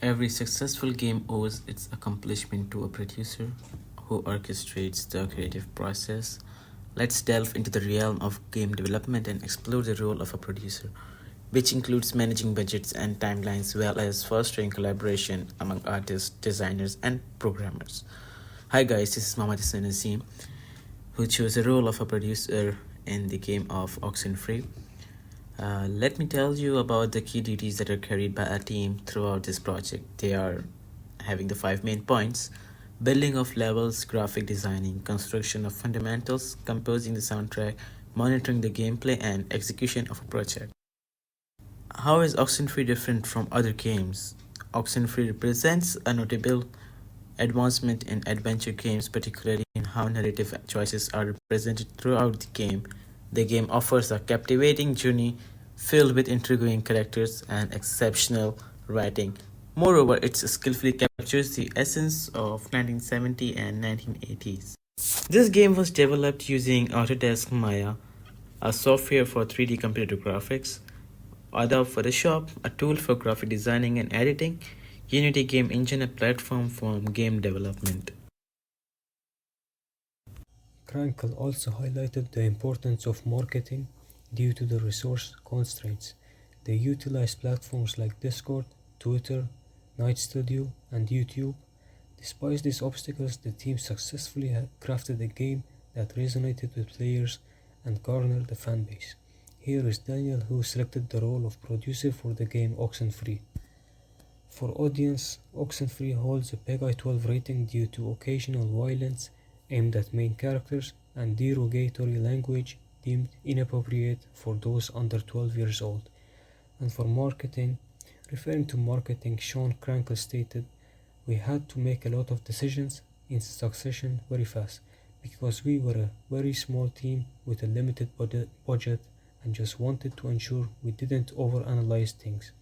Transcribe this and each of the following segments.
Every successful game owes its accomplishment to a producer who orchestrates the creative process. Let's delve into the realm of game development and explore the role of a producer, which includes managing budgets and timelines, well as fostering collaboration among artists, designers, and programmers. Hi guys, this is Mohammad Hassan Azim, who chose the role of a producer in the game of OxenFree. Let me tell you about the key duties that are carried by a team throughout this project. They are having the five main points: building of levels, graphic designing, construction of fundamentals, composing the soundtrack, monitoring the gameplay, and execution of a project. How is Oxenfree different from other games? Oxenfree represents a notable advancement in adventure games, particularly in how narrative choices are represented throughout the game. The game offers a captivating journey filled with intriguing characters and exceptional writing. Moreover, it skillfully captures the essence of 1970 and 1980s. This game was developed using Autodesk Maya, a software for 3D computer graphics, Adobe Photoshop, a tool for graphic designing and editing, Unity Game Engine, a platform for game development. Krankel also highlighted the importance of marketing due to the resource constraints. They utilize platforms like Discord, Twitter, Night Studio, and YouTube. Despite these obstacles, the team successfully crafted a game that resonated with players and garnered a fanbase. Here is Daniel, who selected the role of producer for the game Oxenfree. For audience, Oxenfree holds a PEGI 12 rating due to occasional violence aimed at main characters and derogatory language deemed inappropriate for those under 12 years old. And for marketing, referring to marketing, Sean Krankel stated, "We had to make a lot of decisions in succession very fast because we were a very small team with a limited budget and just wanted to ensure we didn't overanalyze things."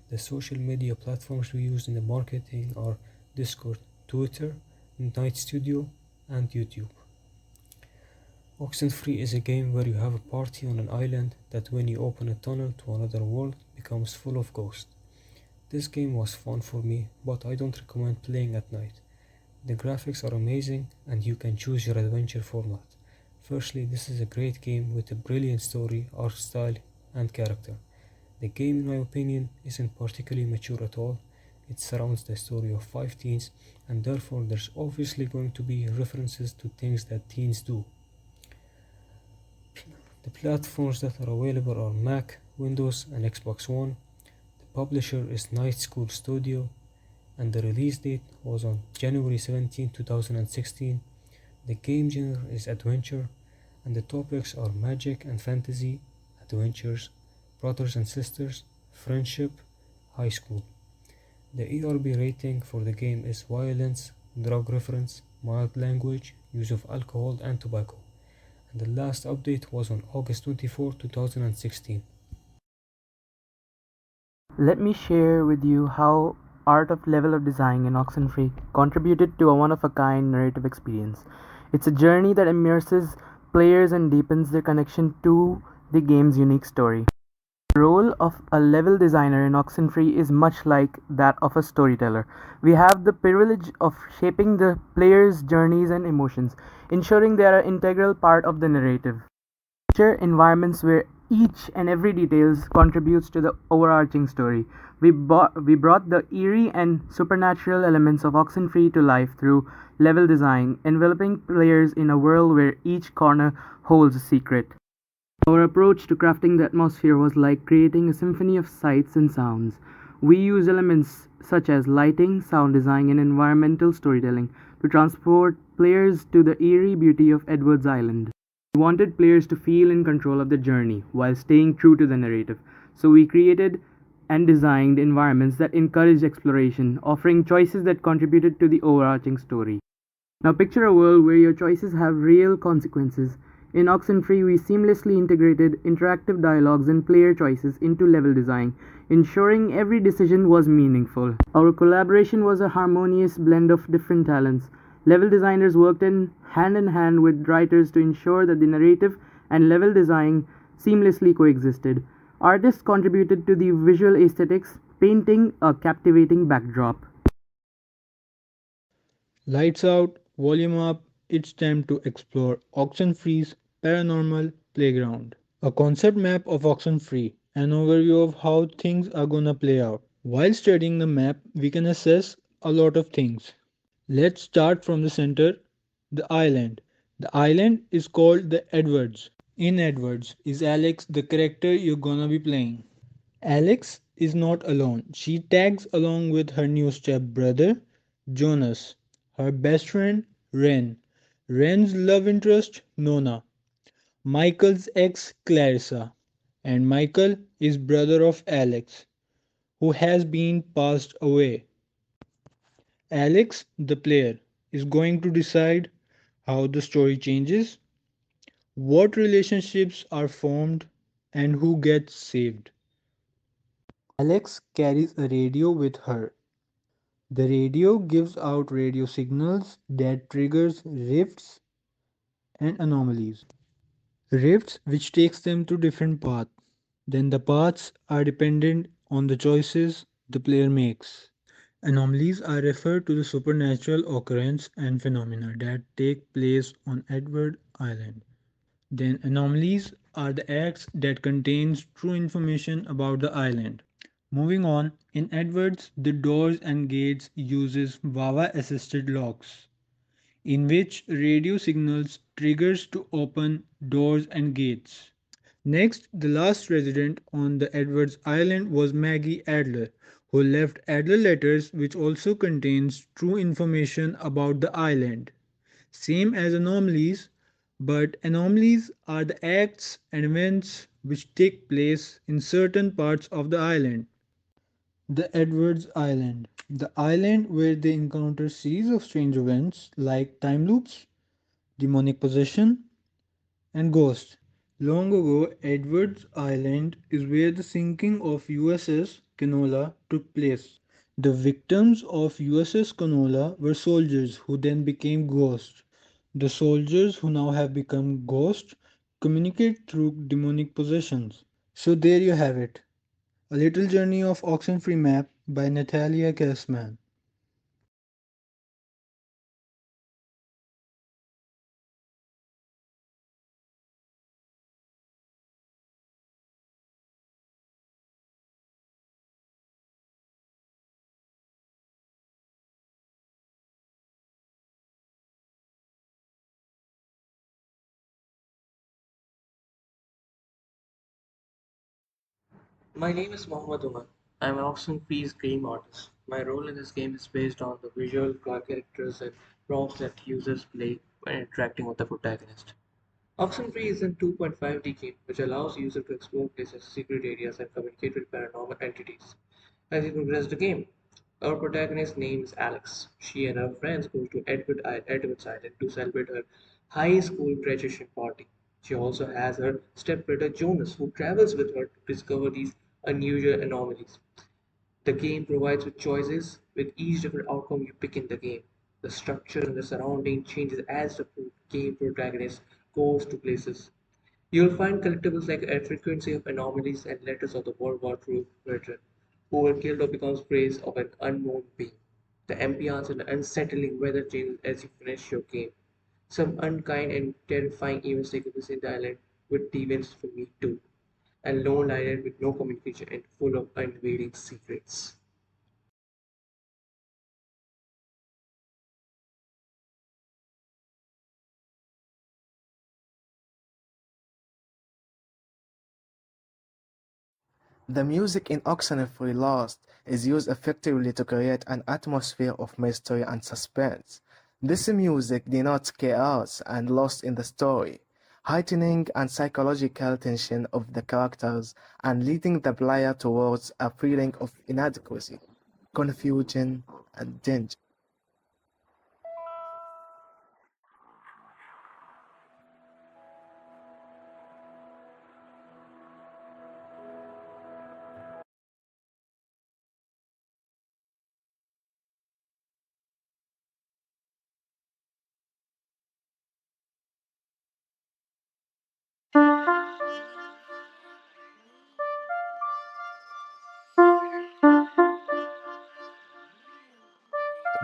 The social media platforms we used in the marketing are Discord, Twitter, Night Studio, and YouTube. Oxenfree is a game where you have a party on an island that when you open a tunnel to another world becomes full of ghosts. This game was fun for me, but I don't recommend playing at night. The graphics are amazing and you can choose your adventure format. Firstly, this is a great game with a brilliant story, art style, and character. The game, in my opinion, isn't particularly mature at all. It surrounds the story of 5 teens, and therefore there's obviously going to be references to things that teens do. The platforms that are available are Mac, Windows, and Xbox One. The publisher is Night School Studio, and the release date was on January 17, 2016. The game genre is adventure, and the topics are magic and fantasy, adventures, brothers and sisters, friendship, high school. The ERB rating for the game is violence, drug reference, mild language, use of alcohol and tobacco. And the last update was on August 24, 2016. Let me share with you how art of level of design in Oxenfree contributed to a one-of-a-kind narrative experience. It's a journey that immerses players and deepens their connection to the game's unique story. The role of a level designer in Oxenfree is much like that of a storyteller. We have the privilege of shaping the players' journeys and emotions, ensuring they are an integral part of the narrative. Feature environments where each and every detail contributes to the overarching story. We brought the eerie and supernatural elements of Oxenfree to life through level design, enveloping players in a world where each corner holds a secret. Our approach to crafting the atmosphere was like creating a symphony of sights and sounds. We use elements such as lighting, sound design, and environmental storytelling to transport players to the eerie beauty of Edwards Island. We wanted players to feel in control of the journey while staying true to the narrative, so we created and designed environments that encouraged exploration, offering choices that contributed to the overarching story. Now picture a world where your choices have real consequences. In Oxenfree, we seamlessly integrated interactive dialogues and player choices into level design, ensuring every decision was meaningful. Our collaboration was a harmonious blend of different talents. Level designers worked hand in hand with writers to ensure that the narrative and level design seamlessly coexisted. Artists contributed to the visual aesthetics, painting a captivating backdrop. Lights out, volume up, it's time to explore OxenFree's Paranormal Playground. A concept map of Oxenfree, an overview of how things are gonna play out. While studying the map, we can assess a lot of things. Let's start from the center, the island. The island is called the Edwards. In Edwards is Alex, the character you're gonna be playing. Alex is not alone. She tags along with her new stepbrother, Jonas, her best friend, Ren, Ren's love interest, Nona, Michael's ex, Clarissa, and Michael is brother of Alex, who has been passed away. Alex, the player, is going to decide how the story changes, what relationships are formed, and who gets saved. Alex carries a radio with her. The radio gives out radio signals that triggers rifts and anomalies. Rifts which takes them to different paths. Then the paths are dependent on the choices the player makes. Anomalies are referred to the supernatural occurrence and phenomena that take place on Edward Island. Then anomalies are the acts that contains true information about the island. Moving on, in Edwards, the doors and gates uses Wawa assisted locks, in which radio signals triggers to open doors and gates. Next, the last resident on the Edwards Island was Maggie Adler, who left Adler letters which also contains true information about the island. Same as anomalies, but anomalies are the acts and events which take place in certain parts of the island. The Edwards Island. The island where they encounter series of strange events like time loops, demonic possession, and ghosts. Long ago, Edwards Island is where the sinking of USS Canola took place. The victims of USS Canola were soldiers who then became ghosts. The soldiers who now have become ghosts communicate through demonic possessions. So there you have it. A Little Journey of Oxenfree Map by Natalia Kessman. My name is Mohammad Umar. I'm an OxenFree's game artist. My role in this game is based on the visual characters and prompts that users play when interacting with the protagonist. OxenFree is a 2.5D game which allows users to explore places, secret areas, and communicate with paranormal entities. As you progress the game, our protagonist's name is Alex. She and her friends go to Edward's Island to celebrate her high school graduation party. She also has her stepbrother Jonas, who travels with her to discover these unusual anomalies. The game provides with choices. With each different outcome you pick in the game, the structure and the surrounding changes as the game protagonist goes to places. You'll find collectibles like a frequency of anomalies and letters of the World War II veteran who were killed or becomes prey of an unknown being. The ambience and the unsettling weather changes as you finish your game. Some unkind and terrifying events take place in the island with demons to meet too. A lone island with no communication and full of unveiling secrets. The music in Oxenfree Lost is used effectively to create an atmosphere of mystery and suspense. This music denotes chaos and loss in the story, heightening and psychological tension of the characters and leading the player towards a feeling of inadequacy, confusion, and danger.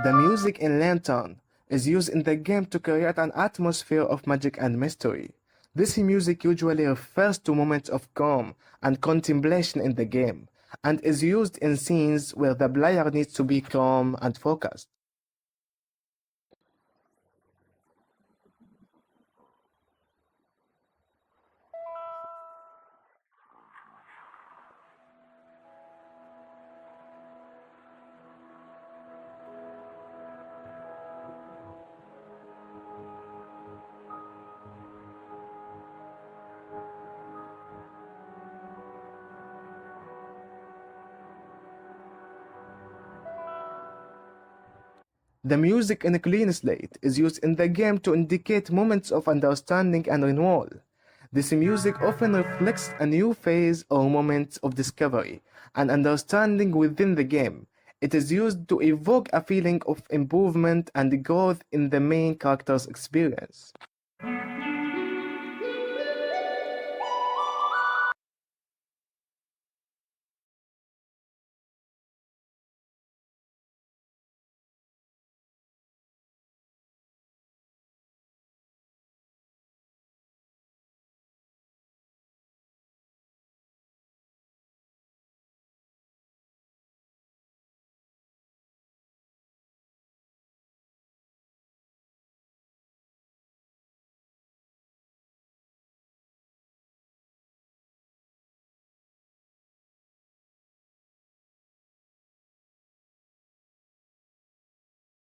The music in Lantern is used in the game to create an atmosphere of magic and mystery. This music usually refers to moments of calm and contemplation in the game, and is used in scenes where the player needs to be calm and focused. The music in Clean Slate is used in the game to indicate moments of understanding and renewal. This music often reflects a new phase or moment of discovery and understanding within the game. It is used to evoke a feeling of improvement and growth in the main character's experience.